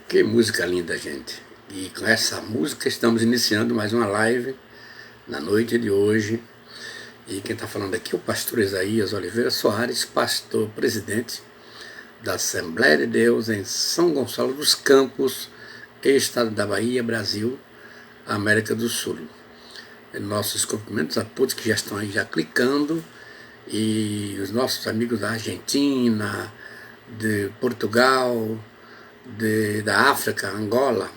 Que música linda, gente. E com essa música estamos iniciando mais uma live na noite de hoje. E quem está falando aqui é o pastor Isaías Oliveira Soares, pastor presidente da Assembleia de Deus em São Gonçalo dos Campos, estado da Bahia, Brasil, América do Sul. Nossos cumprimentos a todos que já estão aí já clicando, e os nossos amigos da Argentina, de Portugal, da África, Angola,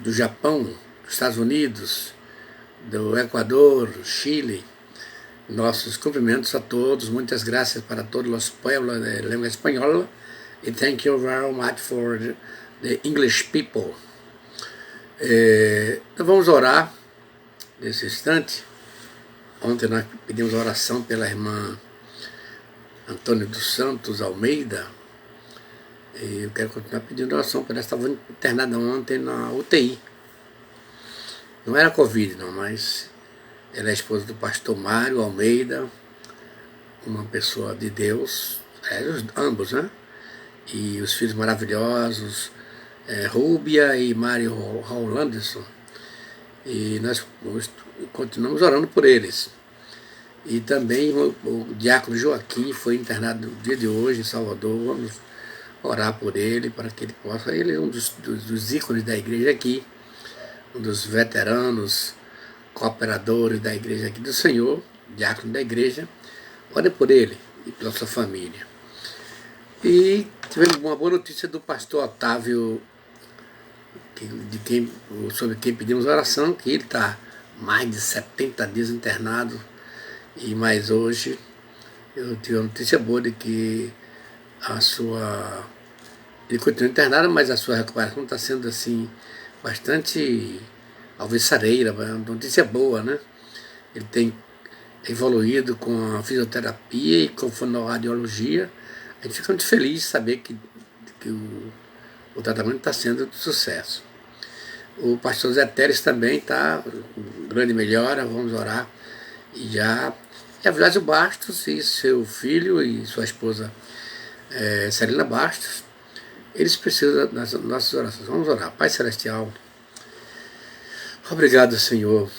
do Japão, dos Estados Unidos, do Equador, Chile. Nossos cumprimentos a todos, muitas graças para todos os pueblos de língua espanhola, e thank you very much for the English people. Então vamos orar nesse instante. Ontem nós pedimos oração pela irmã Antônia dos Santos Almeida, e eu quero continuar pedindo oração por ela. Estava internada ontem na UTI. Não era Covid não, mas ela é esposa do pastor Mário Almeida, uma pessoa de Deus, ambos, né? E os filhos maravilhosos, Rúbia e Mário Rolanderson. E nós continuamos orando por eles. E também o diácono Joaquim foi internado no dia de hoje em Salvador. Vamos orar por ele, para que ele possa. Ele é um dos ícones da igreja aqui, um dos veteranos, cooperadores da igreja aqui do Senhor, diácono da igreja. Ore por ele e pela sua família. E tivemos uma boa notícia do pastor Otávio, sobre quem pedimos oração, que ele está mais de 70 dias internado, e mais hoje eu tive uma notícia boa de que ele continua internado, mas a sua recuperação está sendo assim bastante alvissareira, uma notícia boa, né? Ele tem evoluído com a fisioterapia e com a fonoaudiologia. A gente fica muito feliz de saber que o tratamento está sendo de sucesso. O pastor Zé Teres também está com grande melhora, vamos orar. E a Vilásio Bastos e seu filho e sua esposa Celina Bastos, eles precisam das nossas orações. Vamos orar. Pai Celestial, obrigado, Senhor,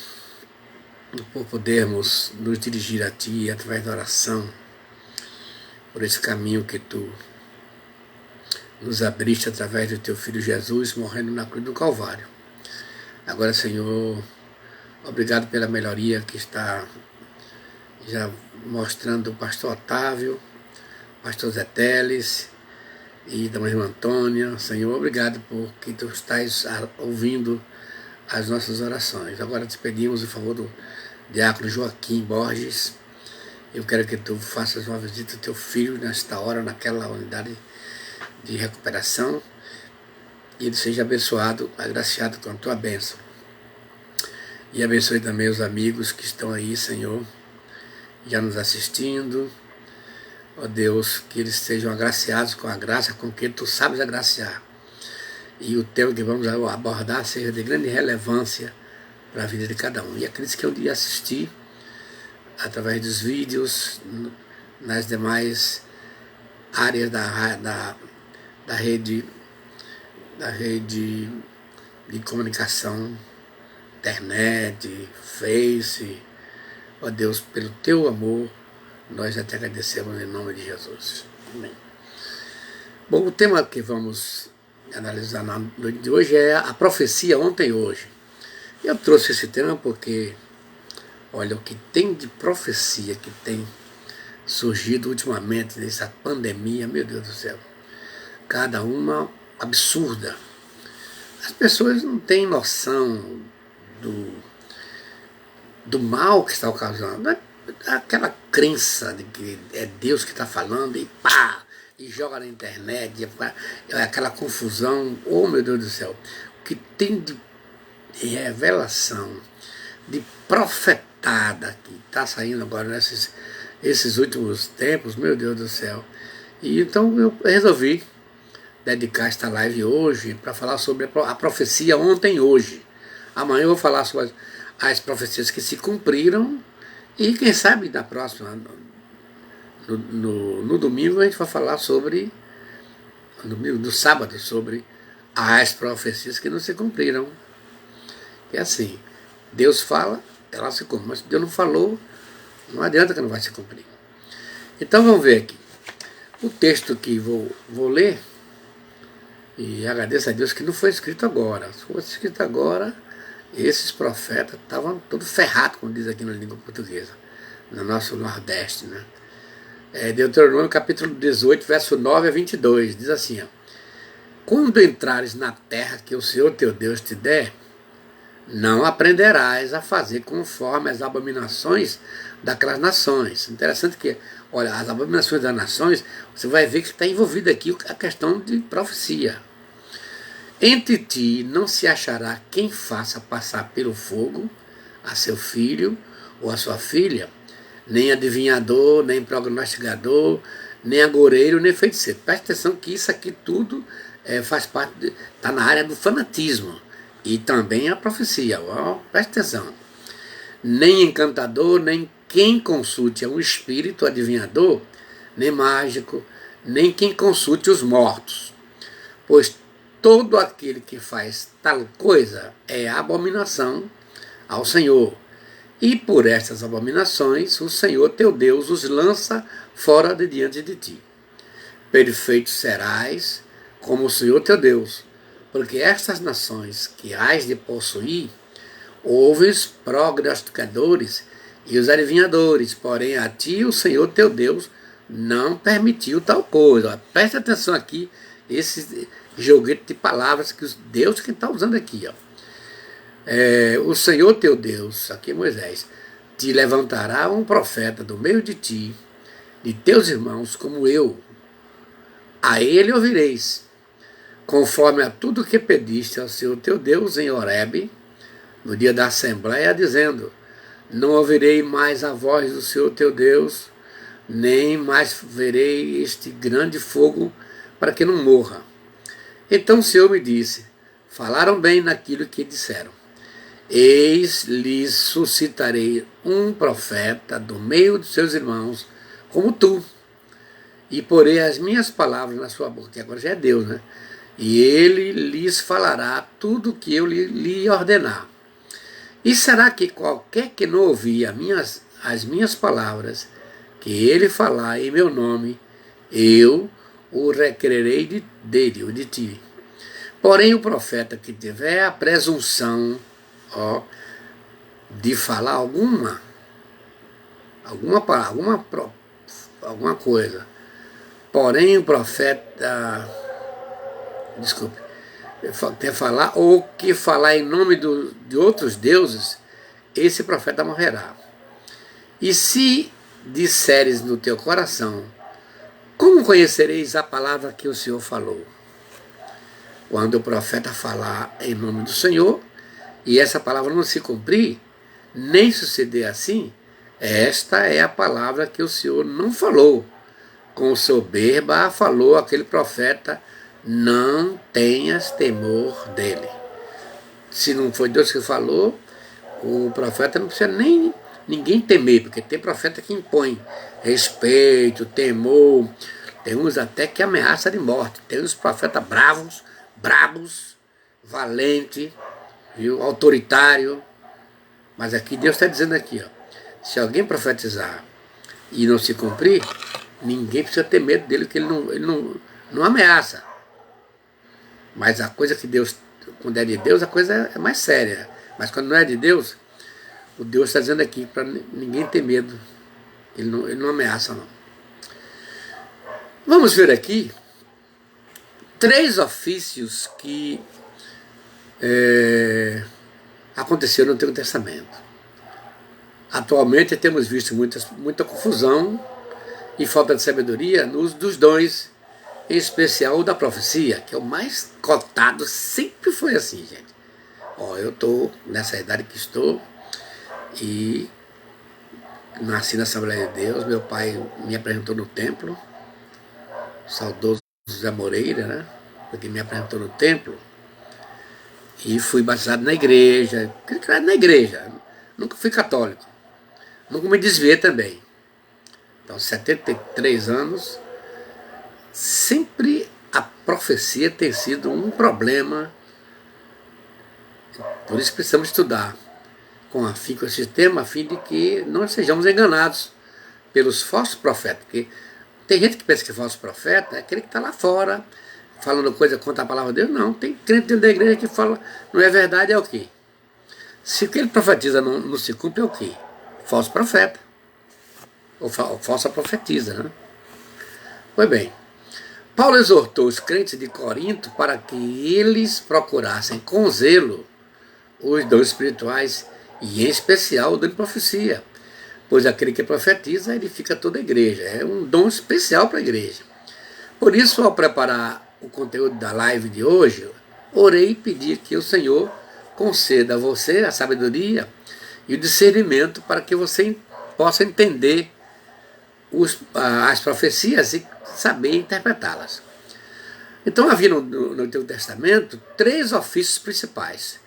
por podermos nos dirigir a Ti através da oração, por esse caminho que Tu nos abriste através do Teu Filho Jesus, morrendo na cruz do Calvário. Agora, Senhor, obrigado pela melhoria que está já mostrando o pastor Otávio, pastor Zé Teles e da irmã Antônia. Senhor, obrigado por que Tu estás ouvindo as nossas orações. Agora te pedimos em favor do diácono Joaquim Borges. Eu quero que Tu faças uma visita ao Teu filho nesta hora, naquela unidade de recuperação, e ele seja abençoado, agraciado com a Tua bênção. E abençoe também os amigos que estão aí, Senhor, já nos assistindo. Ó Deus, que eles sejam agraciados com a graça com que Tu sabes agraciar. E o tema que vamos abordar seja de grande relevância para a vida de cada um. E aqueles que eu iria assistir através dos vídeos, nas demais áreas da rede de comunicação, internet, Face. Ó Deus, pelo Teu amor, nós já te agradecemos em nome de Jesus. Amém. Bom, o tema que vamos analisar na noite de hoje é a profecia ontem e hoje. Eu trouxe esse tema porque, olha, o que tem de profecia que tem surgido ultimamente nessa pandemia, meu Deus do céu, cada uma absurda. As pessoas não têm noção do mal que está ocasionando. aquela crença de que é Deus que está falando e pá, e joga na internet, é aquela confusão, oh meu Deus do céu, o que tem de revelação, de profetada que está saindo agora esses últimos tempos, meu Deus do céu. E então eu resolvi dedicar esta live hoje para falar sobre a profecia ontem e hoje. Amanhã eu vou falar sobre as profecias que se cumpriram e quem sabe na próxima, no domingo a gente vai falar sobre, no sábado, sobre as profecias que não se cumpriram. É assim, Deus fala, ela se cumpre, mas Deus não falou, não adianta que não vai se cumprir. Então vamos ver aqui. O texto que vou ler, e agradeço a Deus que não foi escrito agora. Se fosse escrito agora, esses profetas estavam todos ferrados, como diz aqui na língua portuguesa, no nosso Nordeste, né? Deuteronômio capítulo 18, verso 9 a 22, diz assim, ó, quando entrares na terra que o Senhor teu Deus te der, não aprenderás a fazer conforme as abominações daquelas nações. Interessante que, olha, as abominações das nações, você vai ver que está envolvida aqui a questão de profecia. Entre ti não se achará quem faça passar pelo fogo a seu filho ou a sua filha, nem adivinhador, nem prognosticador, nem agoureiro, nem feiticeiro. Preste atenção que isso aqui tudo faz parte, está na área do fanatismo. E também a profecia, preste atenção. Nem encantador, nem quem consulte um espírito adivinhador, nem mágico, nem quem consulte os mortos. Pois todo aquele que faz tal coisa é abominação ao Senhor. E por estas abominações o Senhor teu Deus os lança fora de diante de ti. Perfeitos serás como o Senhor teu Deus, porque estas nações que hás de possuir, ouvem os prognosticadores e os adivinhadores, porém a ti o Senhor teu Deus não permitiu tal coisa. Preste atenção aqui, esse joguete de palavras que Deus que está usando aqui. Ó. O Senhor teu Deus, aqui Moisés, te levantará um profeta do meio de ti, de teus irmãos, como eu. A ele ouvireis, conforme a tudo que pediste ao Senhor teu Deus em Horebe, no dia da Assembleia, dizendo, não ouvirei mais a voz do Senhor teu Deus, nem mais verei este grande fogo para que não morra. Então o Senhor me disse, falaram bem naquilo que disseram. Eis lhes suscitarei um profeta do meio dos seus irmãos, como tu, e porei as minhas palavras na sua boca, que agora já é Deus, né? E ele lhes falará tudo o que eu lhe ordenar. E será que qualquer que não ouvir as minhas palavras, que ele falar em meu nome, eu o requererei dele ou de ti. Porém o profeta que tiver a presunção de falar alguma palavra, alguma coisa, porém o profeta, quer falar, ou que falar em nome de outros deuses, esse profeta morrerá. E se disseres no teu coração, como conhecereis a palavra que o Senhor falou? Quando o profeta falar em nome do Senhor, e essa palavra não se cumprir, nem suceder assim, esta é a palavra que o Senhor não falou. Com soberba falou aquele profeta, não tenhas temor dele. Se não foi Deus que falou, o profeta não precisa nem ninguém temer, porque tem profeta que impõe respeito, temor, tem uns até que ameaça de morte, tem uns profetas brabos, valente, viu, autoritário, mas aqui Deus está dizendo aqui, ó, se alguém profetizar e não se cumprir, ninguém precisa ter medo dele, que ele não ameaça. Mas a coisa que Deus, quando é de Deus, a coisa é mais séria. Mas quando não é de Deus, o Deus está dizendo aqui para ninguém ter medo. Ele não ameaça, não. Vamos ver aqui 3 ofícios que aconteceram no Antigo Testamento. Atualmente temos visto muita confusão e falta de sabedoria no uso dos dons, em especial o da profecia, que é o mais cotado, sempre foi assim, gente. Ó, eu estou nessa idade que estou e nasci na Assembleia de Deus, meu pai me apresentou no templo, saudoso José Moreira, né? Porque me apresentou no templo e fui batizado na igreja, criado na igreja, nunca fui católico, nunca me desviei também. Então, 73 anos, sempre a profecia tem sido um problema, por isso precisamos estudar com afinco esse tema, a fim de que não sejamos enganados pelos falsos profetas, porque tem gente que pensa que é falso profeta, é aquele que está lá fora, falando coisa contra a palavra de Deus. Não, tem crente dentro da igreja que fala, não é verdade, é o quê? Se o que ele profetiza não se cumpre, é o quê? Falso profeta, ou falsa profetisa, né? Pois bem, Paulo exortou os crentes de Corinto para que eles procurassem com zelo os dons espirituais e em especial o dom de profecia, pois aquele que profetiza edifica toda a igreja, é um dom especial para a igreja. Por isso, ao preparar o conteúdo da live de hoje, orei e pedi que o Senhor conceda a você a sabedoria e o discernimento para que você possa entender as profecias e saber interpretá-las. Então havia no Antigo Testamento 3 ofícios principais,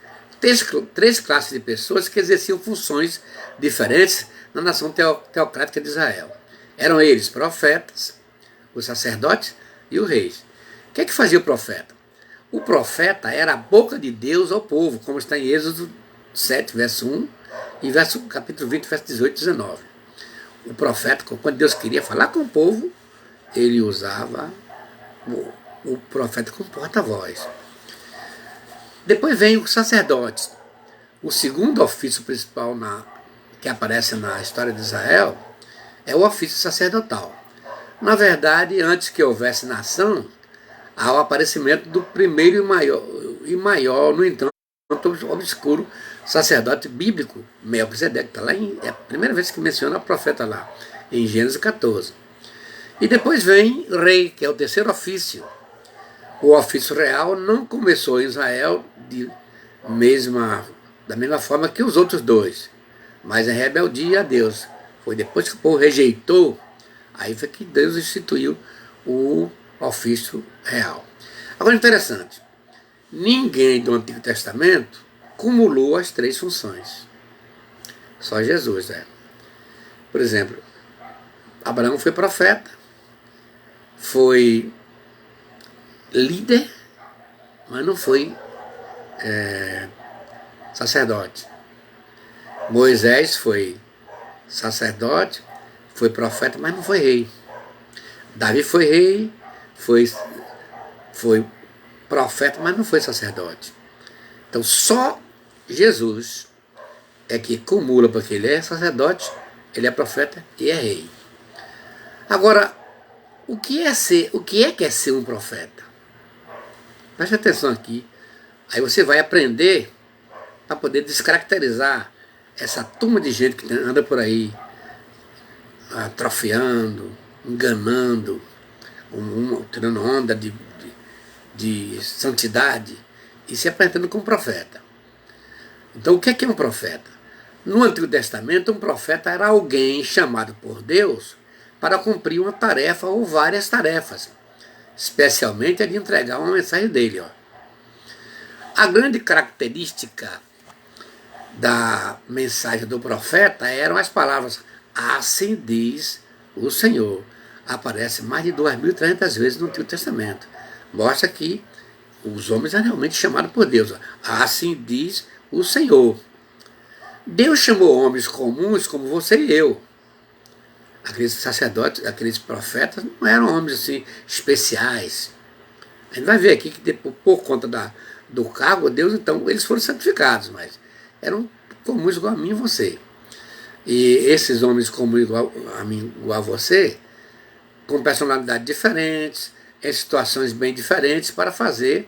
três classes de pessoas que exerciam funções diferentes na nação teocrática de Israel. Eram eles profetas, os sacerdotes e os reis. O que é que fazia o profeta? O profeta era a boca de Deus ao povo, como está em Êxodo 7, verso 1 e capítulo 20, verso 18 e 19. O profeta, quando Deus queria falar com o povo, ele usava o profeta como porta-voz. Depois vem os sacerdotes. O segundo ofício principal que aparece na história de Israel é o ofício sacerdotal. Na verdade, antes que houvesse nação, há o aparecimento do primeiro e maior, no entanto, obscuro sacerdote bíblico, Melquisedeque. Está lá é a primeira vez que menciona o profeta lá, em Gênesis 14. E depois vem rei, que é o terceiro ofício. O ofício real não começou em Israel da mesma forma que os outros dois, mas em rebeldia a Deus. Foi depois que o povo rejeitou, aí foi que Deus instituiu o ofício real. Agora, interessante, ninguém do Antigo Testamento cumulou as 3 funções. Só Jesus, Por exemplo, Abraão foi profeta, foi líder, mas não foi sacerdote. Moisés foi sacerdote, foi profeta, mas não foi rei. Davi foi rei, foi profeta, mas não foi sacerdote. Então só Jesus é que cumula, porque ele é sacerdote, ele é profeta e é rei. Agora, o que é ser um profeta? Preste atenção aqui. Aí você vai aprender para poder descaracterizar essa turma de gente que anda por aí atrofiando, enganando, tirando onda de santidade e se apresentando como profeta. Então, o que é um profeta? No Antigo Testamento, um profeta era alguém chamado por Deus para cumprir uma tarefa ou várias tarefas, especialmente a de entregar uma mensagem dele. A grande característica da mensagem do profeta eram as palavras "assim diz o Senhor". Aparece mais de 2.300 vezes no Antigo Testamento. Mostra que os homens eram realmente chamados por Deus. Assim diz o Senhor. Deus chamou homens comuns como você e eu. Aqueles sacerdotes, aqueles profetas não eram homens assim especiais. A gente vai ver aqui que por conta do cargo, Deus, então, eles foram santificados, mas eram comuns igual a mim e você. E esses homens comuns igual a mim, igual a você, com personalidades diferentes, em situações bem diferentes, para fazer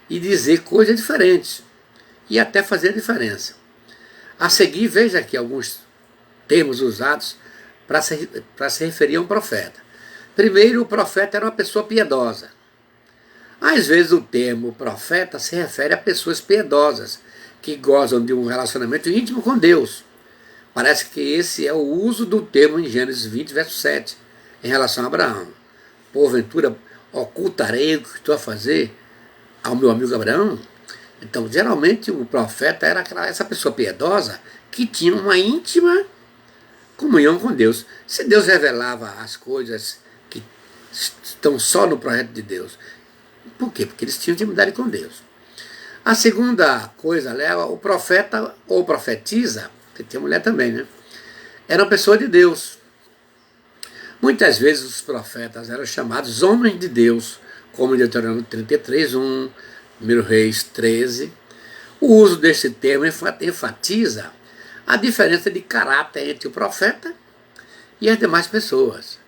e dizer coisas diferentes, e até fazer a diferença. A seguir, veja aqui alguns termos usados para se referir a um profeta. Primeiro, o profeta era uma pessoa piedosa. Às vezes o termo profeta se refere a pessoas piedosas, que gozam de um relacionamento íntimo com Deus. Parece que esse é o uso do termo em Gênesis 20, verso 7, em relação a Abraão. Porventura, ocultarei o que estou a fazer ao meu amigo Abraão? Então, geralmente, o profeta era essa pessoa piedosa que tinha uma íntima comunhão com Deus. Se Deus revelava as coisas que estão só no projeto de Deus, por quê? Porque eles tinham intimidade com Deus. A segunda coisa, leva o profeta ou profetisa, que tem mulher também, né? Era uma pessoa de Deus. Muitas vezes os profetas eram chamados homens de Deus, como em Deuteronômio 33, 1, 1 Reis 13. O uso desse termo enfatiza a diferença de caráter entre o profeta e as demais pessoas.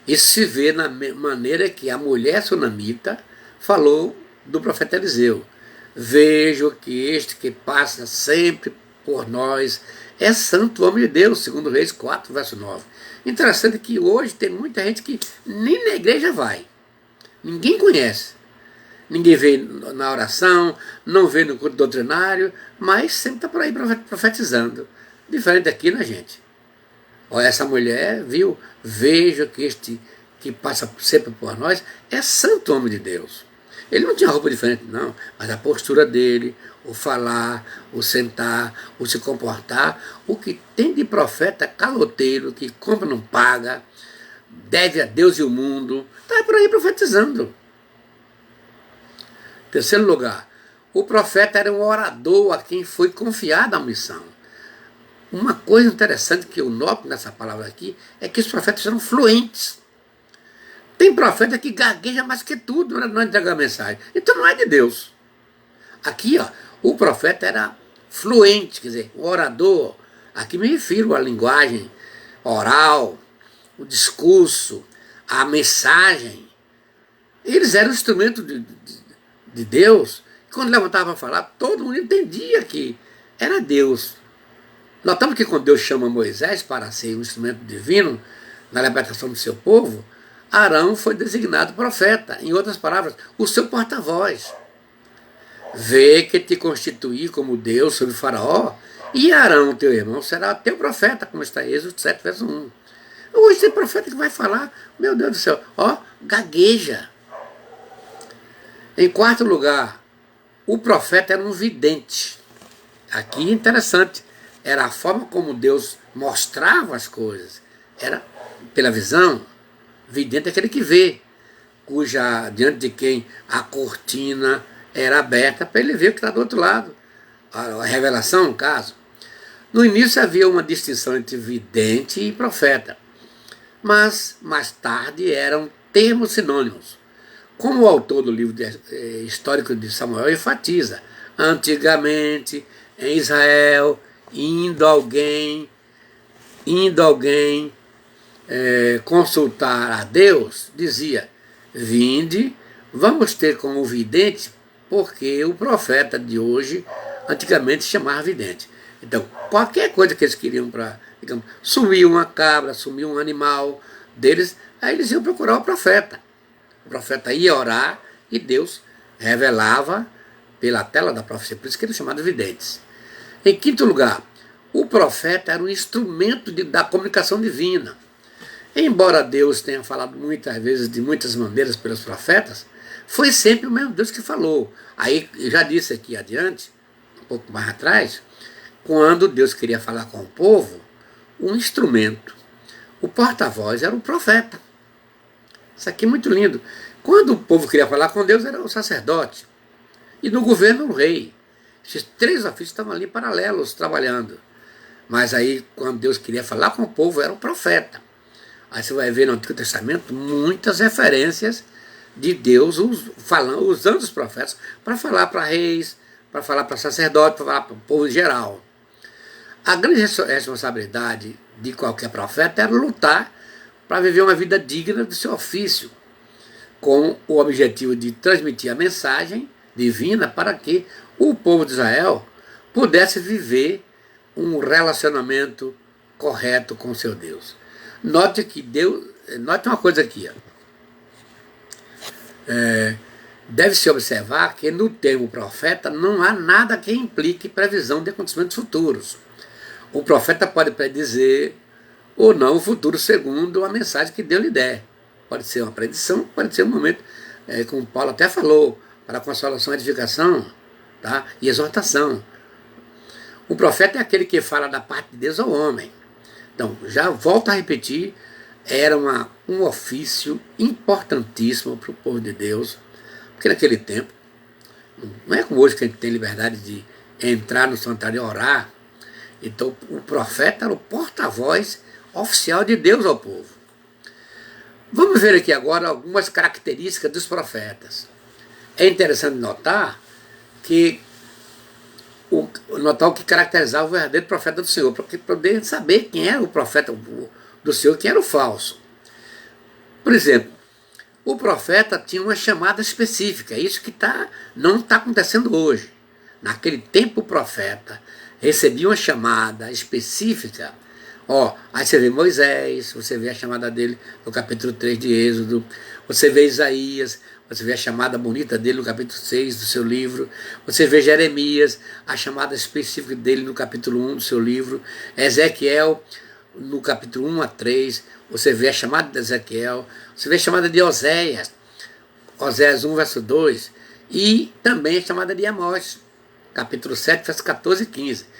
Isso se vê na maneira que a mulher sunamita falou do profeta Eliseu. Vejo que este que passa sempre por nós é santo homem de Deus, segundo Reis 4, verso 9. Interessante que hoje tem muita gente que nem na igreja vai. Ninguém conhece. Ninguém vê na oração, não vê no culto doutrinário, mas sempre está por aí profetizando. Diferente aqui, né, gente? Olha, essa mulher viu, vejo que este que passa sempre por nós é santo homem de Deus. Ele não tinha roupa diferente, não, mas a postura dele, o falar, o sentar, o se comportar, o que tem de profeta caloteiro, que compra não paga, deve a Deus e o mundo, está por aí profetizando. Terceiro lugar, o profeta era um orador a quem foi confiada a missão. Uma coisa interessante que eu noto nessa palavra aqui é que os profetas eram fluentes. Tem profeta que gagueja mais que tudo não entrega a mensagem. Então não é de Deus. Aqui, ó, o profeta era fluente, quer dizer, o orador. Aqui me refiro à linguagem oral, o discurso, a mensagem. Eles eram instrumento de Deus. Quando levantava para falar, todo mundo entendia que era Deus. Notamos que quando Deus chama Moisés para ser um instrumento divino na libertação do seu povo, Arão foi designado profeta. Em outras palavras, o seu porta-voz. Vê que te constituí como Deus sobre Faraó, e Arão, teu irmão, será teu profeta, como está em Êxodo 7, verso 1. Hoje tem profeta que vai falar, meu Deus do céu, ó, gagueja. Em quarto lugar, o profeta era um vidente. Aqui interessante, era a forma como Deus mostrava as coisas. Era pela visão. Vidente é aquele que vê, diante de quem a cortina era aberta para ele ver o que está do outro lado. A revelação, no caso. No início havia uma distinção entre vidente e profeta, mas mais tarde eram termos sinônimos. Como o autor do livro histórico de Samuel enfatiza, antigamente em Israel, indo alguém consultar a Deus, dizia, vinde, vamos ter como vidente, porque o profeta de hoje, antigamente chamava vidente. Então, qualquer coisa que eles queriam para, digamos, sumir uma cabra, sumir um animal deles, aí eles iam procurar o profeta. O profeta ia orar e Deus revelava pela tela da profecia, por isso que eles chamavam de videntes. Em quinto lugar, o profeta era um instrumento da comunicação divina. Embora Deus tenha falado muitas vezes, de muitas maneiras pelos profetas, foi sempre o mesmo Deus que falou. Aí, eu já disse aqui adiante, um pouco mais atrás, quando Deus queria falar com o povo, um instrumento, o porta-voz era o profeta. Isso aqui é muito lindo. Quando o povo queria falar com Deus, era o sacerdote. E no governo, o rei. Esses três ofícios estavam ali paralelos, trabalhando. Mas aí, quando Deus queria falar com o povo, era o profeta. Aí você vai ver no Antigo Testamento muitas referências de Deus usando os profetas para falar para reis, para falar para sacerdotes, para falar para o povo em geral. A grande responsabilidade de qualquer profeta era lutar para viver uma vida digna do seu ofício, com o objetivo de transmitir a mensagem divina para que o povo de Israel pudesse viver um relacionamento correto com o seu Deus. Note que Deus, note uma coisa aqui, ó. Deve-se observar que no termo profeta não há nada que implique previsão de acontecimentos futuros. O profeta pode predizer ou não o futuro segundo a mensagem que Deus lhe der. Pode ser uma predição, pode ser um momento, como Paulo até falou, para consolação, edificação, tá? E exortação. O profeta é aquele que fala da parte de Deus ao homem. Então, já volto a repetir, era um ofício importantíssimo para o povo de Deus, porque naquele tempo, não é como hoje que a gente tem liberdade de entrar no santuário e orar. Então o profeta era o porta-voz oficial de Deus ao povo. Vamos ver aqui agora algumas características dos profetas. É interessante notar o que caracterizava o verdadeiro profeta do Senhor, para poder saber quem era o profeta do Senhor, quem era o falso. Por exemplo, o profeta tinha uma chamada específica, isso que não está acontecendo hoje. Naquele tempo o profeta recebia uma chamada específica. Aí você vê Moisés, você vê a chamada dele no capítulo 3 de Êxodo, você vê Isaías, você vê a chamada bonita dele no capítulo 6 do seu livro, você vê Jeremias, a chamada específica dele no capítulo 1 do seu livro, Ezequiel, no capítulo 1 a 3, você vê a chamada de Ezequiel, você vê a chamada de Oséias, Oséias 1, verso 2, e também a chamada de Amós, capítulo 7, verso 14 e 15.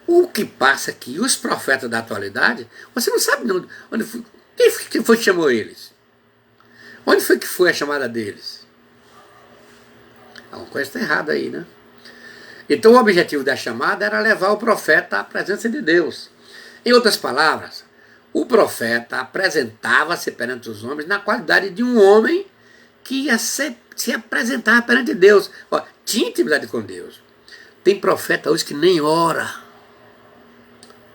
O que passa é que os profetas da atualidade, você não sabe onde foi, quem foi que chamou eles? Onde foi que foi a chamada deles? Alguma coisa está errada aí, né? Então o objetivo da chamada era levar o profeta à presença de Deus. Em outras palavras, o profeta apresentava-se perante os homens na qualidade de um homem que ia se apresentar perante Deus. Tinha intimidade com Deus. Tem profeta hoje que nem ora.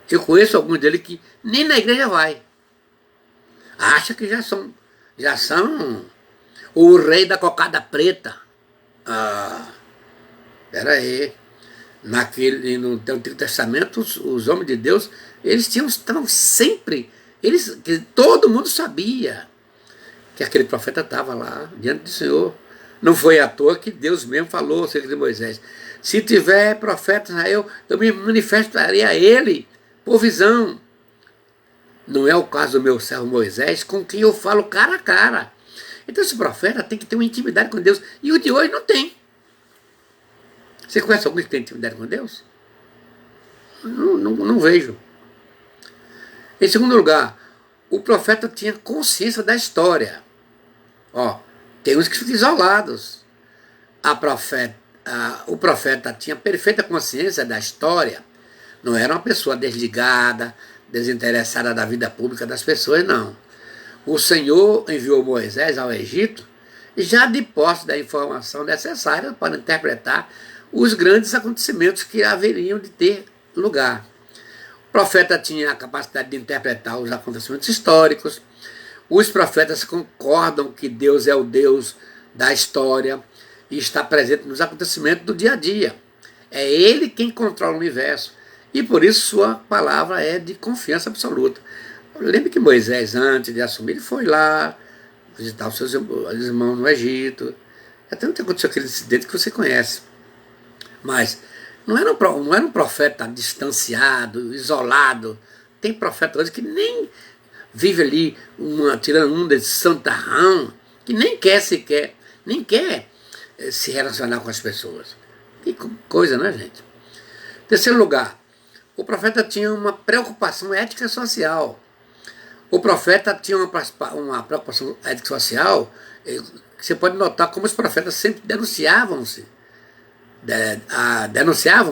Eu conheço alguns deles que nem na igreja vai. Acha que já são o rei da cocada preta. Espera aí. No Antigo Testamento, os homens de Deus, eles estavam sempre, que todo mundo sabia que aquele profeta estava lá, diante do Senhor. Não foi à toa que Deus mesmo falou acerca de Moisés. Se tiver profeta em Israel, eu me manifestarei a ele por visão. Não é o caso do meu servo Moisés, com quem eu falo cara a cara. Então esse profeta tem que ter uma intimidade com Deus. E o de hoje não tem. Você conhece alguém que tem intimidade com Deus? Não vejo. Em segundo lugar, o profeta tinha consciência da história. Tem uns que ficam isolados. O profeta tinha perfeita consciência da história. Não era uma pessoa desligada, desinteressada da vida pública das pessoas, não. O Senhor enviou Moisés ao Egito já de posse da informação necessária para interpretar os grandes acontecimentos que haveriam de ter lugar. O profeta tinha a capacidade de interpretar os acontecimentos históricos. Os profetas concordam que Deus é o Deus da história e está presente nos acontecimentos do dia a dia. É Ele quem controla o universo. E por isso sua palavra é de confiança absoluta. Lembre que Moisés, antes de assumir, ele foi lá visitar os seus irmãos no Egito. Até não tem acontecido aquele incidente que você conhece. Mas não era um profeta distanciado, isolado. Tem profeta hoje que nem vive ali, tirando um desse santarrão, que nem quer se relacionar com as pessoas. Que coisa, né, gente? Terceiro lugar, o profeta tinha uma preocupação ética e social. O profeta tinha uma preocupação ética e social, que você pode notar como os profetas sempre denunciavam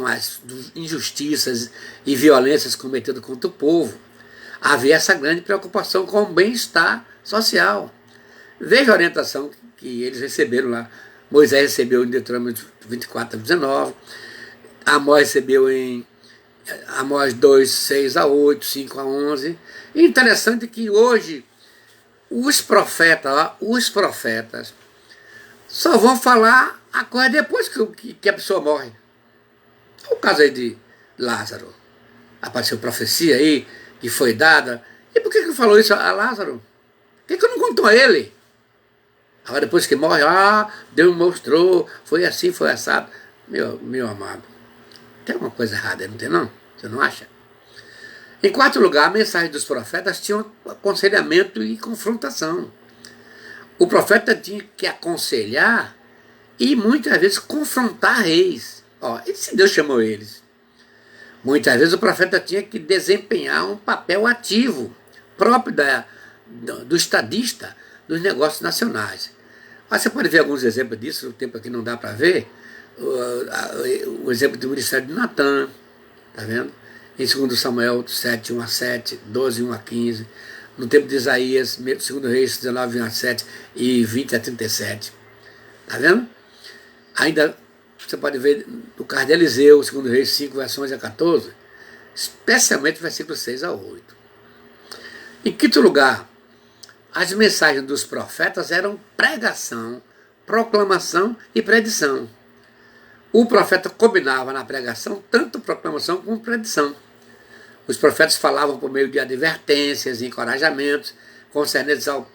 as injustiças e violências cometidas contra o povo. Havia essa grande preocupação com o bem-estar social. Veja a orientação que eles receberam lá. Moisés recebeu em Deuteronômio 24 a 19, Amós recebeu em Amós 2, 6 a 8, 5 a 11. E interessante que hoje os profetas só vão falar a coisa depois que a pessoa morre. O caso aí de Lázaro. Apareceu profecia aí, e foi dada. E por que falou isso a Lázaro? Por que não contou a ele? Agora depois que morre, Deus mostrou, foi assim, foi assado. Meu amado, tem alguma coisa errada aí, não tem não? Você não acha? Em quarto lugar, a mensagem dos profetas tinha aconselhamento e confrontação. O profeta tinha que aconselhar e muitas vezes confrontar reis. E se Deus chamou eles? Muitas vezes o profeta tinha que desempenhar um papel ativo, próprio do estadista dos negócios nacionais. Mas você pode ver alguns exemplos disso, o tempo aqui não dá para ver. O exemplo do ministério de Natã, está vendo? Em 2 Samuel 7, 1 a 7, 12, 1 a 15. No tempo de Isaías, 2 Reis 19, 1 a 7 e 20 a 37. Está vendo? Ainda você pode ver no caso de Eliseu, 2 Reis 5, versos 11 a 14, especialmente versículos 6 a 8. Em quinto lugar, as mensagens dos profetas eram pregação, proclamação e predição. O profeta combinava na pregação tanto proclamação como predição. Os profetas falavam por meio de advertências e encorajamentos concernentes ao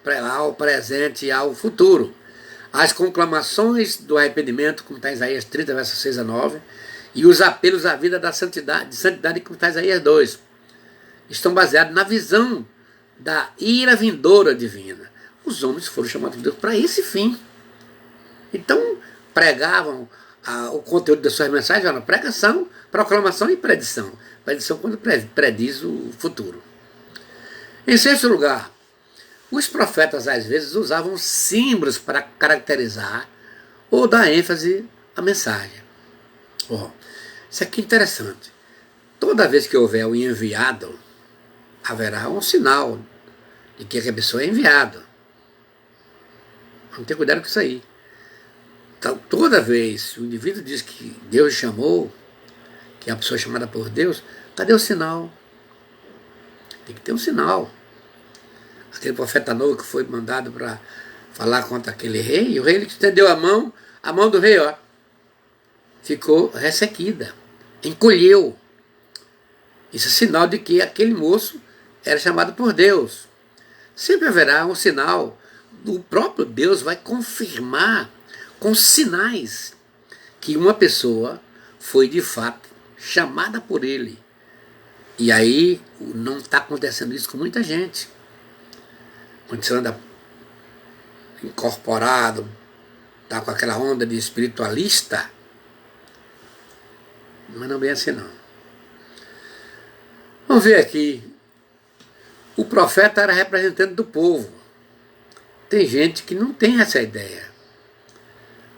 presente e ao futuro. As conclamações do arrependimento, como está em Isaías 30, versos 6 a 9, e os apelos à vida da santidade, como está em Isaías 2, estão baseados na visão da ira vindoura divina. Os homens foram chamados por Deus para esse fim. Então, pregavam o conteúdo das suas mensagens, era pregação, proclamação e predição. Predição quando prediz o futuro. Em sexto lugar, os profetas às vezes usavam símbolos para caracterizar ou dar ênfase à mensagem. Isso aqui é interessante. Toda vez que houver um enviado, haverá um sinal de que a pessoa é enviada. Vamos ter cuidado com isso aí. Então, toda vez que o indivíduo diz que Deus chamou, que é a pessoa chamada por Deus, cadê o sinal? Tem que ter um sinal. Aquele profeta novo que foi mandado para falar contra aquele rei, o rei ele estendeu a mão do rei, ficou ressequida, encolheu. Isso é sinal de que aquele moço era chamado por Deus. Sempre haverá um sinal. O próprio Deus vai confirmar com sinais que uma pessoa foi de fato chamada por ele. E aí não está acontecendo isso com muita gente. Quando você anda incorporado, está com aquela onda de espiritualista, mas não é bem assim não. Vamos ver aqui. O profeta era representante do povo. Tem gente que não tem essa ideia.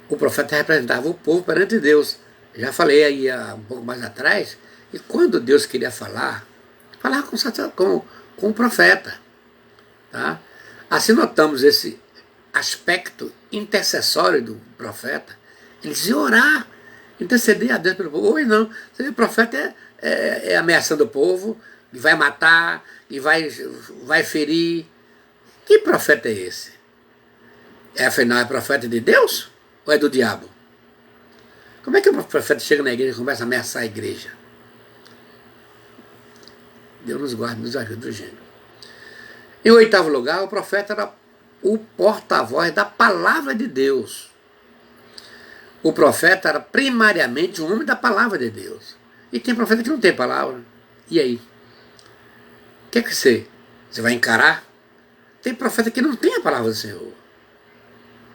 O profeta representava o povo perante Deus. Já falei aí um pouco mais atrás, e quando Deus queria falar com o profeta. Tá? Assim notamos esse aspecto intercessório do profeta. Ele dizia orar, interceder a Deus pelo povo. Hoje não. O profeta é ameaçando o povo, e vai matar, e vai ferir. Que profeta é esse? Afinal, é profeta de Deus ou é do diabo? Como é que o profeta chega na igreja e começa a ameaçar a igreja? Deus nos guarde, nos ajude, gente. Em oitavo lugar, o profeta era o porta-voz da palavra de Deus. O profeta era primariamente um homem da palavra de Deus. E tem profeta que não tem palavra. E aí? O que é que você vai encarar? Tem profeta que não tem a palavra do Senhor.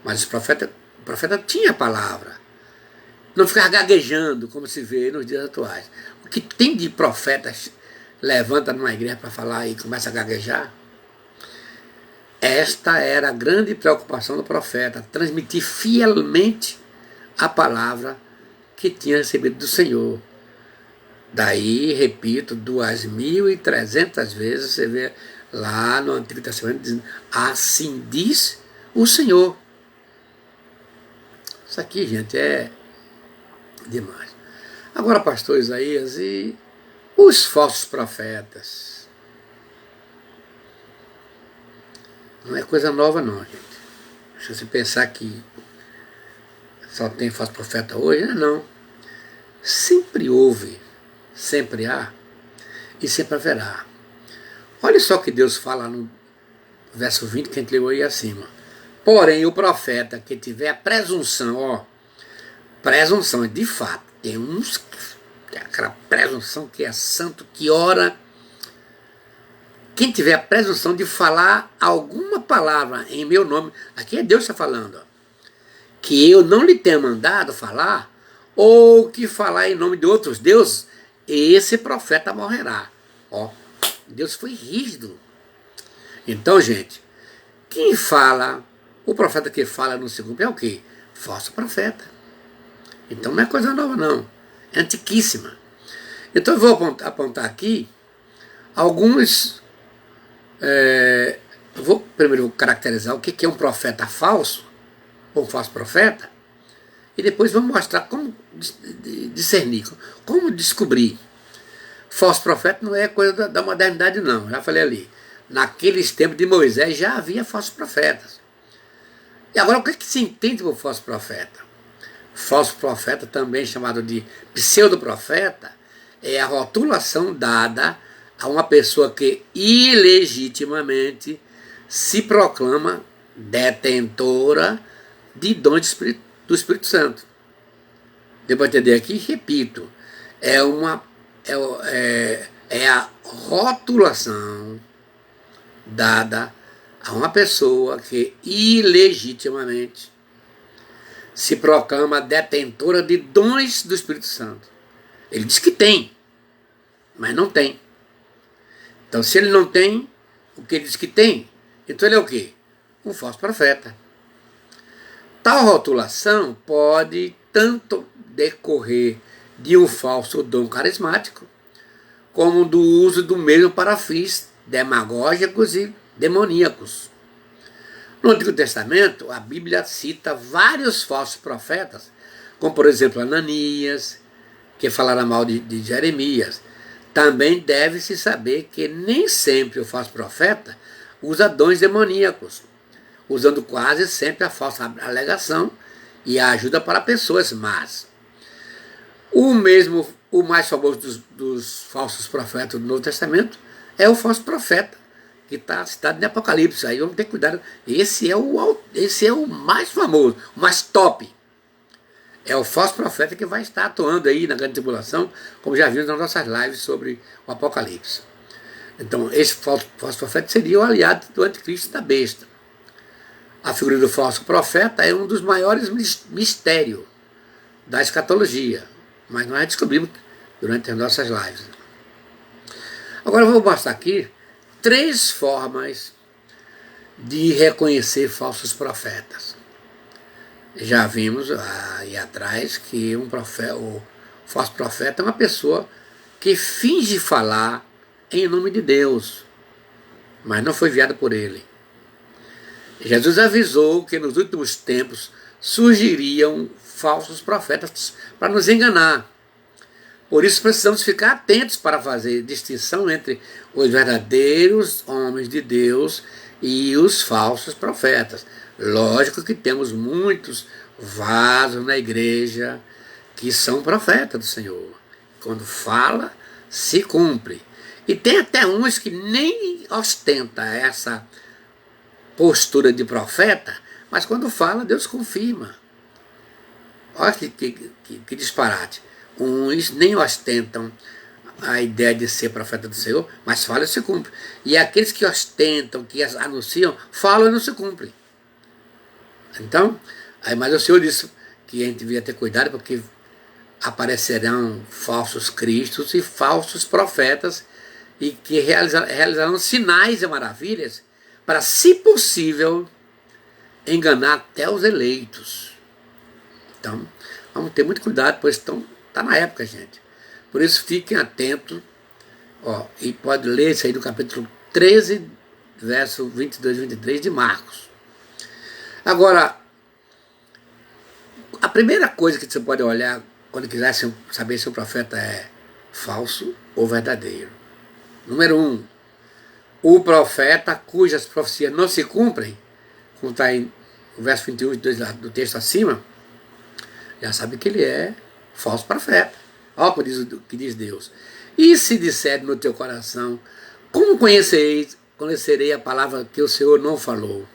Mas o profeta tinha a palavra. Não ficar gaguejando, como se vê nos dias atuais. O que tem de profetas levanta numa igreja para falar e começa a gaguejar? Esta era a grande preocupação do profeta, transmitir fielmente a palavra que tinha recebido do Senhor. Daí, repito, 2.300 vezes você vê lá no Antigo Testamento dizendo, assim diz o Senhor. Isso aqui, gente, é demais. Agora, pastor Isaías, e os falsos profetas? Não é coisa nova não, gente. Se você pensar que só tem falso profeta hoje, não. Sempre houve, sempre há e sempre haverá. Olha só que Deus fala no verso 20 que a gente leu aí acima. Porém, o profeta que tiver a presunção, presunção, de fato, tem aquela presunção que é santo, que ora. Quem tiver a presunção de falar alguma palavra em meu nome, aqui é Deus que está falando, que eu não lhe tenha mandado falar, ou que falar em nome de outros deuses, esse profeta morrerá. Deus foi rígido. Então, gente, quem fala, o profeta que fala não se cumpre é o quê? Falso profeta. Então não é coisa nova não, é antiquíssima. Então eu vou apontar aqui alguns, primeiro caracterizar o que é um profeta falso, ou um falso profeta, e depois vamos mostrar como discernir, como descobrir. Falso profeta não é coisa da modernidade não, já falei ali. Naqueles tempos de Moisés já havia falsos profetas. E agora o que se entende por falso profeta? Falso profeta, também chamado de pseudo-profeta, é a rotulação dada a uma pessoa que ilegitimamente se proclama detentora de dons do Espírito Santo. Deu para entender aqui? Repito, é a rotulação dada a uma pessoa que ilegitimamente se proclama detentora de dons do Espírito Santo. Ele diz que tem, mas não tem. Então, se ele não tem o que ele diz que tem, então ele é o quê? Um falso profeta. Tal rotulação pode tanto decorrer de um falso dom carismático, como do uso do mesmo para fins demagógicos e demoníacos. No Antigo Testamento, a Bíblia cita vários falsos profetas, como por exemplo Ananias, que falara mal de Jeremias. Também deve-se saber que nem sempre o falso profeta usa dons demoníacos, usando quase sempre a falsa alegação e a ajuda para pessoas más. O mais famoso dos falsos profetas do Novo Testamento é o falso profeta, que está citado em Apocalipse. Aí vamos ter cuidado. Esse é o mais famoso, o mais top. É o falso profeta que vai estar atuando aí na grande tribulação, como já vimos nas nossas lives sobre o Apocalipse. Então, esse falso profeta seria o aliado do anticristo e da besta. A figura do falso profeta é um dos maiores mistérios da escatologia, mas nós descobrimos durante as nossas lives. Agora eu vou mostrar aqui 3 formas de reconhecer falsos profetas. Já vimos aí atrás que o falso profeta é uma pessoa que finge falar em nome de Deus, mas não foi enviado por ele. Jesus avisou que nos últimos tempos surgiriam falsos profetas para nos enganar. Por isso precisamos ficar atentos para fazer distinção entre os verdadeiros homens de Deus e os falsos profetas. Lógico que temos muitos vasos na igreja que são profetas do Senhor. Quando fala, se cumpre. E tem até uns que nem ostenta essa postura de profeta, mas quando fala, Deus confirma. Olha que disparate. Uns nem ostentam a ideia de ser profeta do Senhor, mas falam e se cumpre. E aqueles que ostentam, que anunciam, falam e não se cumprem. Então, mas o Senhor disse que a gente devia ter cuidado, porque aparecerão falsos cristos e falsos profetas, e que realizarão sinais e maravilhas para, se possível, enganar até os eleitos. Então, vamos ter muito cuidado, pois está na época, gente. Por isso, fiquem atentos, e pode ler isso aí do capítulo 13, verso 22 e 23 de Marcos. Agora, a primeira coisa que você pode olhar quando quiser saber se o profeta é falso ou verdadeiro. Número 1, o profeta cujas profecias não se cumprem, como está em o verso 21 do texto acima, já sabe que ele é falso profeta. Olha o que diz Deus. E se disser no teu coração, Como conhecerei a palavra que o Senhor não falou?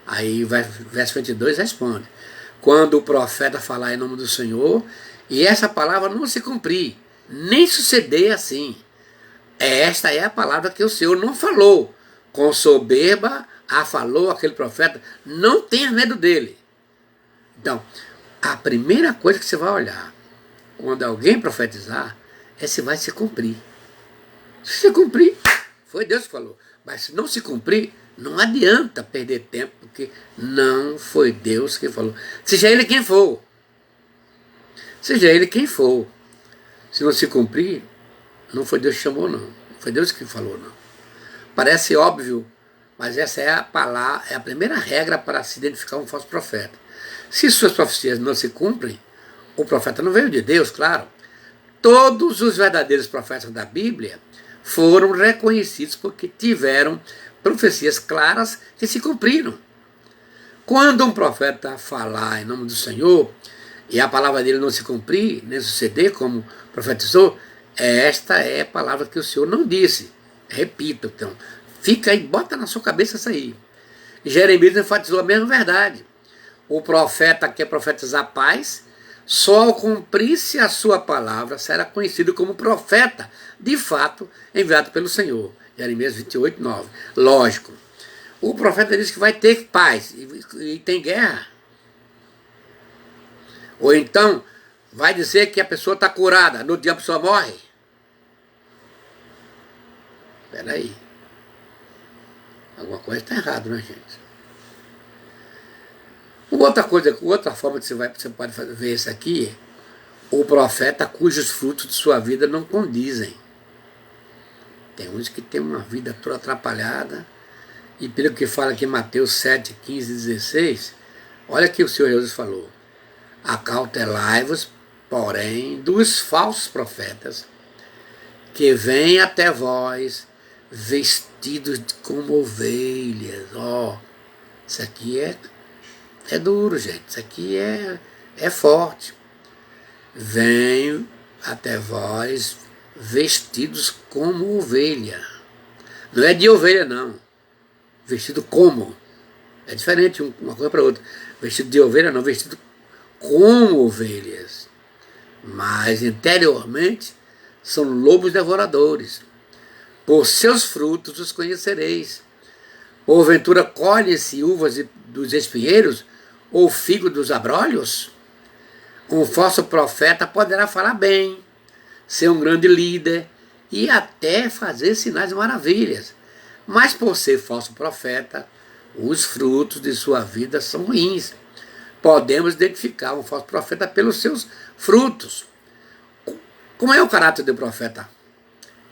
Aí verso 22 responde: quando o profeta falar em nome do Senhor, e essa palavra não se cumprir, nem suceder assim. Esta é a palavra que o Senhor não falou. Com soberba a falou aquele profeta. Não tenha medo dele. Então, a primeira coisa que você vai olhar quando alguém profetizar é se vai se cumprir. Se se cumprir, foi Deus que falou. Mas se não se cumprir, não adianta perder tempo, porque não foi Deus que falou. Seja ele quem for. Seja ele quem for. Se não se cumprir, não foi Deus que chamou, não. Não foi Deus que falou, não. Parece óbvio, mas essa é a palavra, é a primeira regra para se identificar um falso profeta. Se suas profecias não se cumprem, o profeta não veio de Deus, claro. Todos os verdadeiros profetas da Bíblia foram reconhecidos porque tiveram profecias claras que se cumpriram. Quando um profeta falar em nome do Senhor e a palavra dele não se cumprir, nem suceder como profetizou, esta é a palavra que o Senhor não disse. Repito, então, fica aí, bota na sua cabeça isso aí. Jeremias enfatizou a mesma verdade. O profeta quer profetizar paz, só ao cumprir-se a sua palavra será conhecido como profeta, de fato, enviado pelo Senhor. Jeremias 28, 9. Lógico, o profeta diz que vai ter paz e tem guerra. Ou então, vai dizer que a pessoa está curada, no dia a pessoa morre. Espera aí. Alguma coisa está errada, né, gente? Outra forma que você pode ver isso aqui, o profeta cujos frutos de sua vida não condizem. Tem uns que tem uma vida toda atrapalhada, e pelo que fala aqui em Mateus 7, 15 e 16, olha que o Senhor Jesus falou: acautelai-vos, porém, dos falsos profetas, que vêm até vós vestidos como ovelhas. Ó, isso aqui é duro, gente. Isso aqui é forte. Venho até vós vestidos como ovelha. Não é de ovelha, não. Vestido como. É diferente uma coisa para outra. Vestido de ovelha, não. Vestido como ovelhas. Mas interiormente são lobos devoradores. Por seus frutos os conhecereis. Porventura colhe-se uvas dos espinheiros ou figo dos abrolhos? Um falso profeta poderá falar bem, ser um grande líder e até fazer sinais e maravilhas. Mas por ser falso profeta, os frutos de sua vida são ruins. Podemos identificar um falso profeta pelos seus frutos. Como é o caráter do profeta?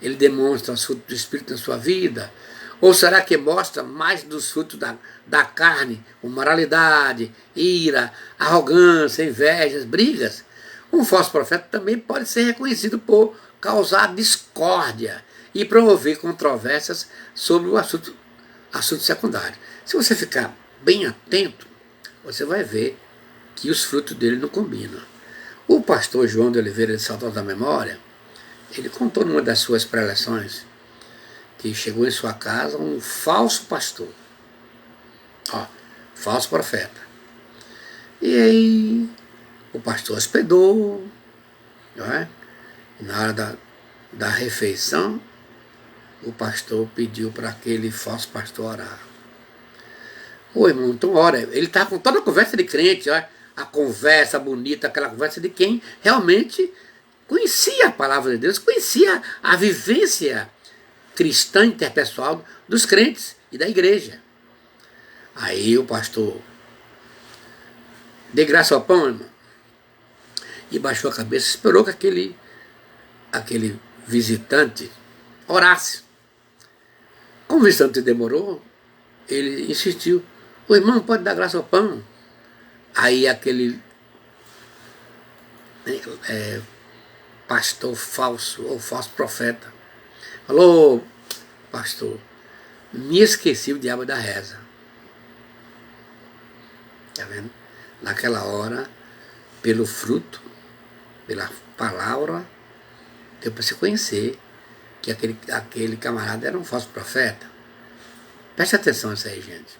Ele demonstra os frutos do Espírito na sua vida? Ou será que mostra mais dos frutos da carne, como moralidade, ira, arrogância, invejas, brigas? Um falso profeta também pode ser reconhecido por causar discórdia e promover controvérsias sobre o assunto secundário. Se você ficar bem atento, você vai ver que os frutos dele não combinam. O pastor João de Oliveira de Salvador da Memória, ele contou numa das suas preleções que chegou em sua casa um falso pastor, falso profeta. E aí o pastor hospedou, não é? Na hora da refeição, o pastor pediu para aquele falso pastor orar. Ô irmão, então ora. Ele está com toda a conversa de crente, ó, a conversa bonita, aquela conversa de quem realmente conhecia a palavra de Deus, conhecia a vivência cristã interpessoal dos crentes e da igreja. Aí o pastor deu graça ao pão, irmão, e baixou a cabeça, esperou que aquele visitante orasse. Como o visitante demorou, ele insistiu: o irmão pode dar graça ao pão? Aí aquele pastor falso, ou falso profeta, falou: pastor, me esqueci o diabo da reza. Está vendo? Naquela hora, pelo fruto, pela palavra, deu para se conhecer que aquele camarada era um falso profeta. Preste atenção nisso aí, gente.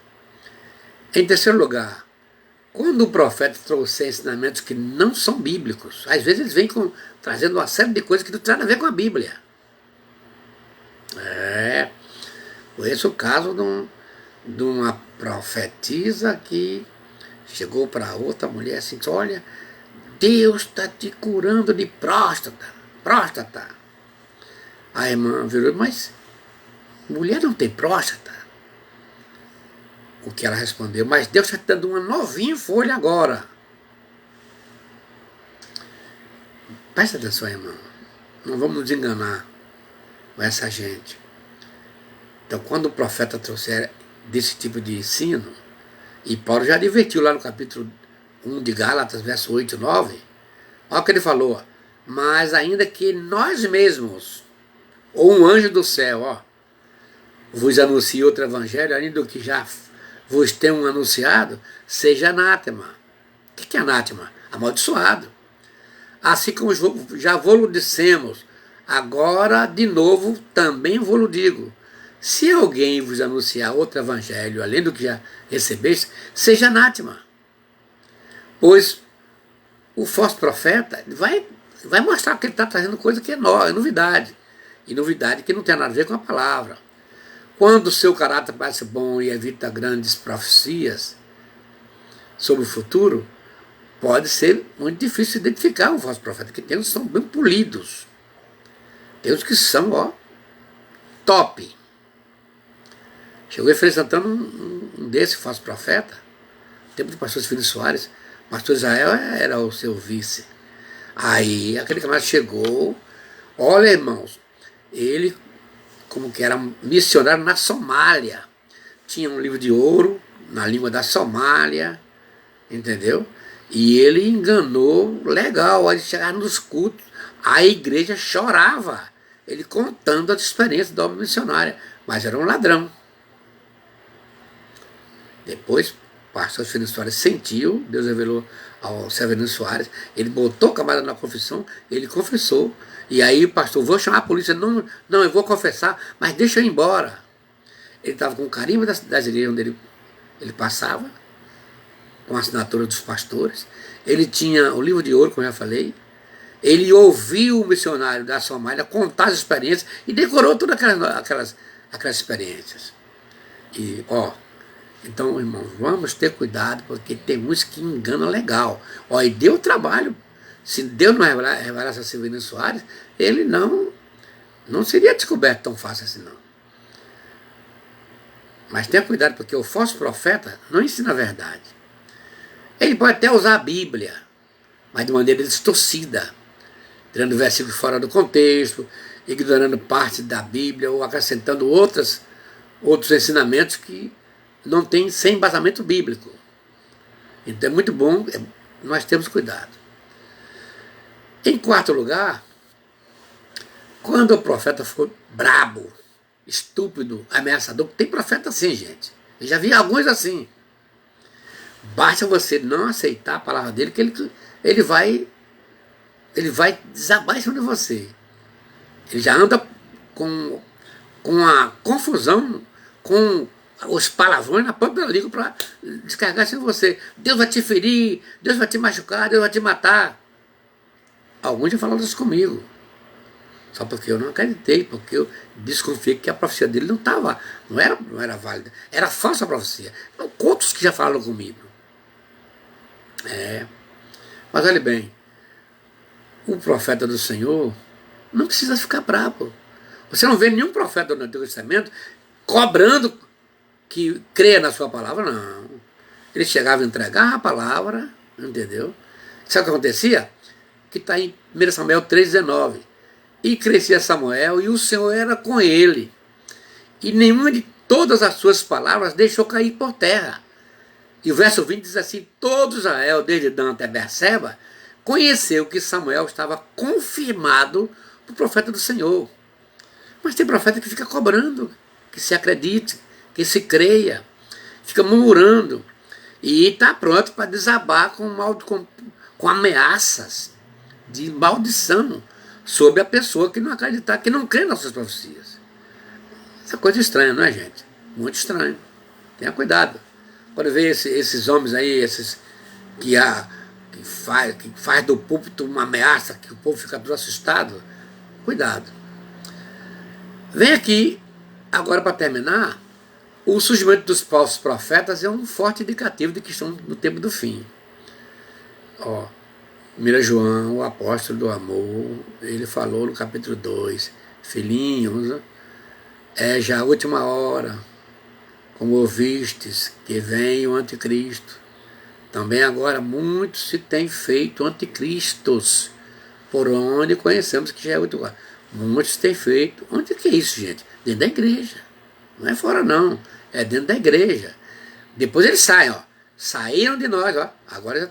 Em terceiro lugar, quando o profeta trouxer ensinamentos que não são bíblicos, às vezes eles vêm trazendo uma série de coisas que não tem nada a ver com a Bíblia. Conheço o caso de uma profetisa que chegou para outra mulher assim, olha, Deus está te curando de próstata. A irmã virou, mas mulher não tem próstata? O que ela respondeu, mas Deus está te dando uma novinha folha agora. Presta atenção, irmão. Não vamos nos enganar com essa gente. Então, quando o profeta trouxer desse tipo de ensino, e Paulo já advertiu lá no capítulo 1 de Gálatas, verso 8 e 9, olha o que ele falou, mas ainda que nós mesmos, ou um anjo do céu, vos anuncie outro evangelho, além do que já vos tenham anunciado, seja anátema. O que é anátema? Amaldiçoado. Assim como já vos dissemos, agora de novo também vos digo, se alguém vos anunciar outro evangelho, além do que já recebeste, seja anátema. Pois o falso profeta vai mostrar que ele está trazendo coisa que é novidade. E novidade que não tem nada a ver com a palavra. Quando o seu caráter parece bom e evita grandes profecias sobre o futuro, pode ser muito difícil identificar um falso profeta, que tem uns que são bem polidos. Tem uns que são, top. Chegou em Feira de Santana um desse falso profeta, no tempo do pastor Filho Soares. O pastor Israel era o seu vice. Aí aquele camarada chegou, olha, irmãos, ele como que era missionário na Somália, tinha um livro de ouro na língua da Somália, entendeu? E ele enganou legal, aí chegaram nos cultos, a igreja chorava, ele contando as experiências da obra missionária, mas era um ladrão. Depois, o pastor Severino Soares sentiu, Deus revelou ao Severino Soares, ele botou o camarada na confissão, ele confessou, e aí o pastor, vou chamar a polícia, não, eu vou confessar, mas deixa eu ir embora. Ele estava com o carimbo das igrejas onde ele passava, com a assinatura dos pastores, ele tinha o livro de ouro, como eu já falei, ele ouviu o missionário da Somália contar as experiências e decorou todas aquelas experiências. E, então, irmãos, vamos ter cuidado, porque tem muitos que enganam legal. E deu trabalho. Se Deus não revelasse a Severino Soares, ele não seria descoberto tão fácil assim, não. Mas tenha cuidado, porque o falso profeta não ensina a verdade. Ele pode até usar a Bíblia, mas de maneira distorcida, tirando versículos fora do contexto, ignorando parte da Bíblia ou acrescentando outros ensinamentos que não tem sem embasamento bíblico. Então é muito bom, nós temos cuidado. Em quarto lugar, quando o profeta for brabo, estúpido, ameaçador, tem profeta assim, gente. Eu já vi alguns assim. Basta você não aceitar a palavra dele, que ele vai desabar em cima de você. Ele já anda com a confusão, com os palavrões na ponta da língua para descarregar em você. Deus vai te ferir, Deus vai te machucar, Deus vai te matar. Alguns já falaram isso comigo. Só porque eu não acreditei, porque eu desconfiei que a profecia dele não era válida. Era falsa a profecia. Não, quantos que já falaram comigo? Mas olha bem, o profeta do Senhor não precisa ficar bravo. Você não vê nenhum profeta do Antigo Testamento cobrando que creia na sua palavra, não. Ele chegava a entregar a palavra, entendeu? Sabe o que acontecia? Que está em 1 Samuel 3,19. E crescia Samuel, e o Senhor era com ele. E nenhuma de todas as suas palavras deixou cair por terra. E o verso 20 diz assim, todo Israel, desde Dan até Berseba, conheceu que Samuel estava confirmado para o profeta do Senhor. Mas tem profeta que fica cobrando, que se acredite, que se creia, fica murmurando, e está pronto para desabar com ameaças de maldição sobre a pessoa que não acreditar, que não crê nas suas profecias. Essa coisa estranha, não é, gente? Muito estranho. Tenha cuidado. Quando vê esses homens aí, esses que faz do púlpito uma ameaça, que o povo fica todo assustado, cuidado. Vem aqui, agora para terminar, o surgimento dos falsos profetas é um forte indicativo de que estão no tempo do fim. Ó, Mira João, o apóstolo do amor, ele falou no capítulo 2, filhinhos, é já a última hora, como ouvistes que vem o anticristo. Também agora muitos se têm feito anticristos, por onde conhecemos que já é a última hora. Muitos têm feito. Onde que é isso, gente? Dentro da igreja. Não é fora não, é dentro da igreja. Depois eles saem, ó. Saíram de nós, ó. Agora,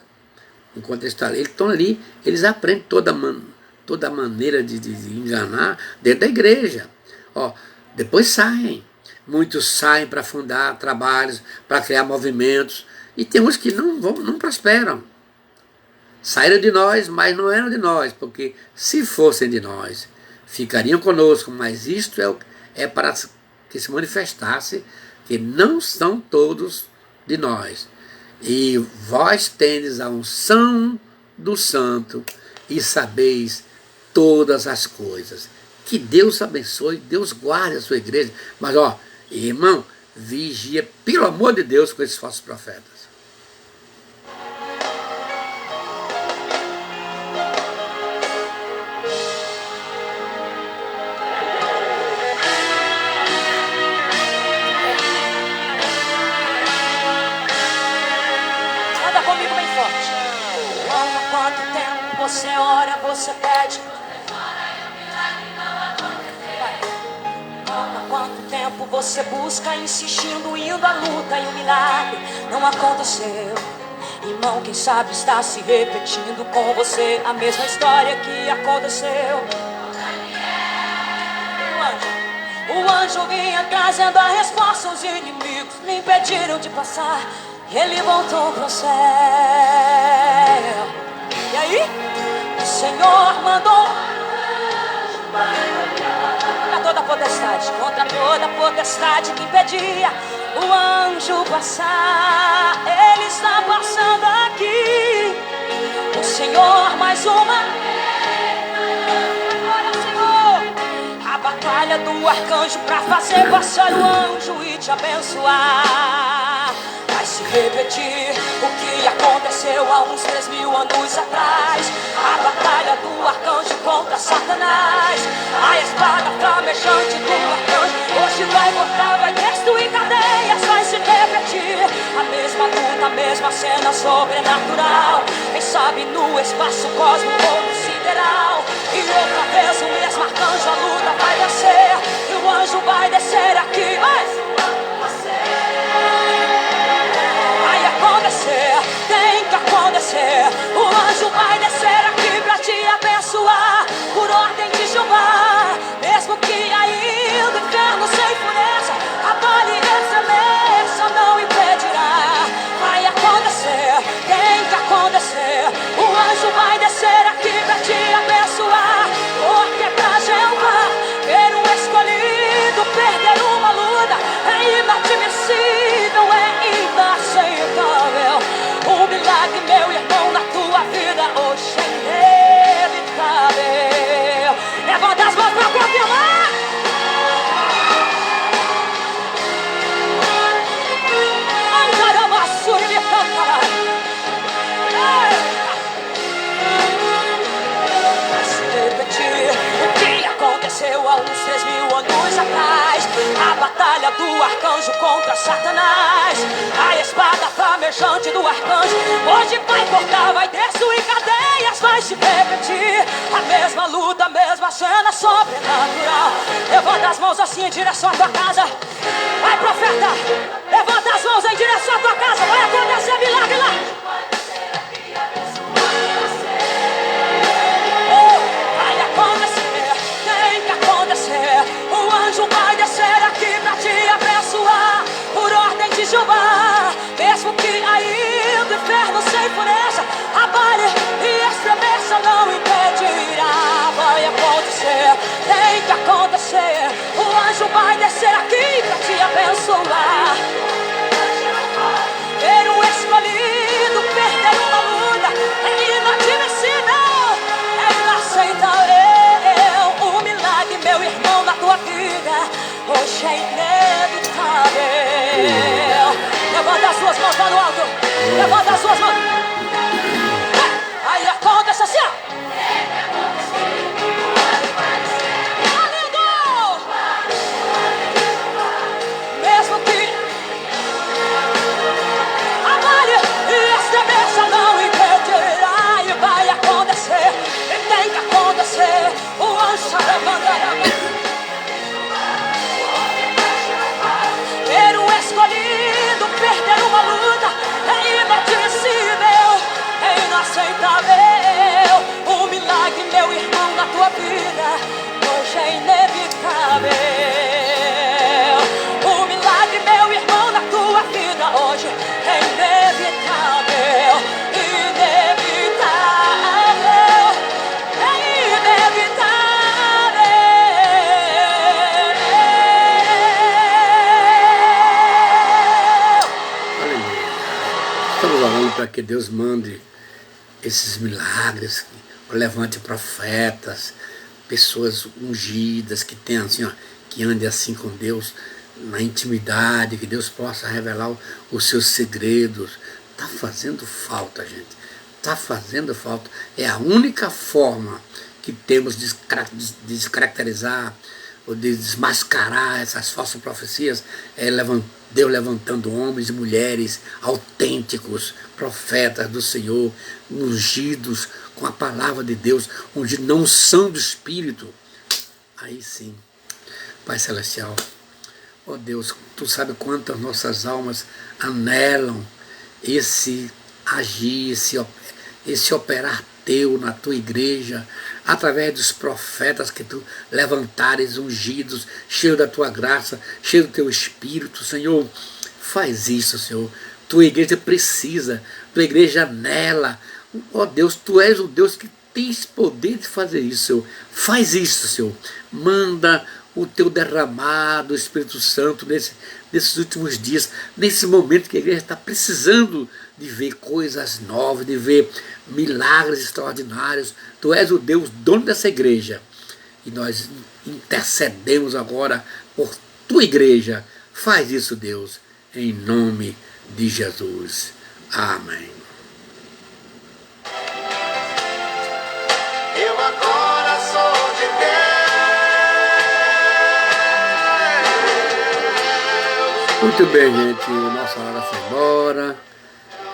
enquanto eles estão ali, eles aprendem toda maneira de enganar dentro da igreja. Ó, depois saem. Muitos saem para fundar trabalhos, para criar movimentos. E tem uns que não prosperam. Saíram de nós, mas não eram de nós, porque se fossem de nós, ficariam conosco. Mas isto é para que se manifestasse que não são todos de nós. E vós tendes a unção do santo e sabeis todas as coisas. Que Deus abençoe, Deus guarde a sua igreja. Mas, ó, irmão, vigia, pelo amor de Deus, com esses falsos profetas. Anda comigo bem forte. Há quanto tempo você ora, você pede? Há quanto tempo você busca, insistindo, indo à luta e o milagre não aconteceu? Irmão, quem sabe está se repetindo com você a mesma história que aconteceu. O anjo vinha trazendo a resposta, os inimigos lhe impediram de passar. Ele voltou pro céu. E aí? O Senhor mandou contra toda potestade que impedia o anjo passar. Ele está passando aqui. O Senhor mais uma agora, Senhor, a batalha do arcanjo para fazer passar o anjo e te abençoar. Vai se repetir o que aconteceu há uns 3.000 anos atrás. A batalha do arcanjo contra Satanás. A espada flamejante do arcanjo hoje vai cortar, vai destruir cadeias. Vai se repetir a mesma luta, a mesma cena sobrenatural. Quem sabe no espaço cósmico ou no sideral. E outra vez o mesmo arcanjo, a luta vai vencer. E o anjo vai descer aqui. Tem que acontecer. O anjo vai descer aqui pra te abençoar, por ordem de Jeová. Mesmo que ainda o inferno se enfureça, a bala e estremeça, não impedirá. Vai acontecer, tem que acontecer. O anjo vai descer aqui pra te abençoar, porque pra Jeová ter um escolhido, perder uma luta é inadmissível, é inaceitável. Um milagre, meu irmão, na tua vida hoje é inevitável. Levanta as mãos pra confirmar. Se repetir o que aconteceu há uns 3.000 anos atrás. A batalha do arcanjo contra Satanás. A espada flamejante do arcanjo hoje vai cortar, vai destruir cadeias. Vai se repetir a mesma luta, a mesma cena sobrenatural. Levanta as mãos assim em direção à tua casa. Vai, profeta, levanta as mãos em direção à tua casa. Vai acontecer milagre lá. Vai acontecer, tem que acontecer. O anjo vai descer aqui pra te abençoar, por ordem de Jeová. Mesmo que ainda o inferno se enfureça, abale e estremeça, não impedirá. Vai acontecer. abençoar. Ter um escolhido, perder uma luta é inadmissível, é inaceitável. Um milagre, meu irmão, na tua vida hoje é inevitável. Levanta as suas mãos para o alto. Levanta as suas mãos. Aí acontece assim, ó. O anjo levantará. Ter um escolhido, perder uma luta é inadmissível, é inaceitável. Um milagre, meu irmão, na tua vida hoje é inevitável. Um milagre, meu irmão, na tua vida hoje é inevitável. Estamos orando para que Deus mande esses milagres, levante profetas, pessoas ungidas, que tenham assim, ó, que andem assim com Deus, na intimidade, que Deus possa revelar os seus segredos. Está fazendo falta, gente. Está fazendo falta. É a única forma que temos de descaracterizar ou de desmascarar essas falsas profecias, é Deus levantando homens e mulheres autênticos, profetas do Senhor, ungidos com a palavra de Deus, ungidos na unção do Espírito. Aí sim, Pai Celestial, ó Deus, Tu sabe quantas nossas almas anelam esse agir, esse operar Teu na Tua igreja, através dos profetas que Tu levantares, ungidos, cheios da Tua graça, cheios do Teu Espírito. Senhor, faz isso, Senhor. Tua igreja precisa, Tua igreja anela. Ó Deus, Tu és o Deus que tens poder de fazer isso, Senhor. Faz isso, Senhor. Manda o Teu derramado, Espírito Santo, nesses últimos dias, nesse momento que a igreja está precisando de ver coisas novas, de ver milagres extraordinários. Tu és o Deus, dono dessa igreja. E nós intercedemos agora por Tua igreja. Faz isso, Deus, em nome de Jesus. Amém. Eu agora sou de Deus. Muito bem, gente. Nossa hora foi embora.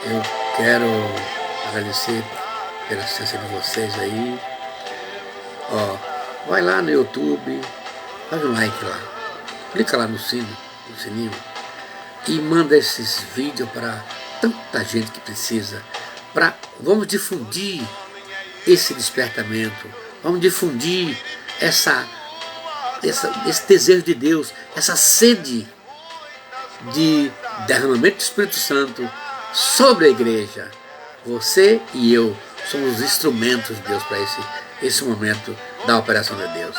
Eu quero agradecer pela assistência de vocês aí. Ó, vai lá no YouTube, faz um like lá, clica lá no sininho e manda esses vídeos para tanta gente que precisa. Vamos difundir esse despertamento, vamos difundir esse desejo de Deus, essa sede de derramamento do Espírito Santo sobre a igreja. Você e eu somos instrumentos de Deus para esse momento da operação de Deus.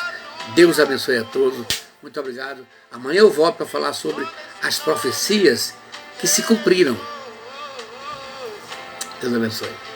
Deus abençoe a todos. Muito obrigado. Amanhã eu volto para falar sobre as profecias que se cumpriram. Deus abençoe.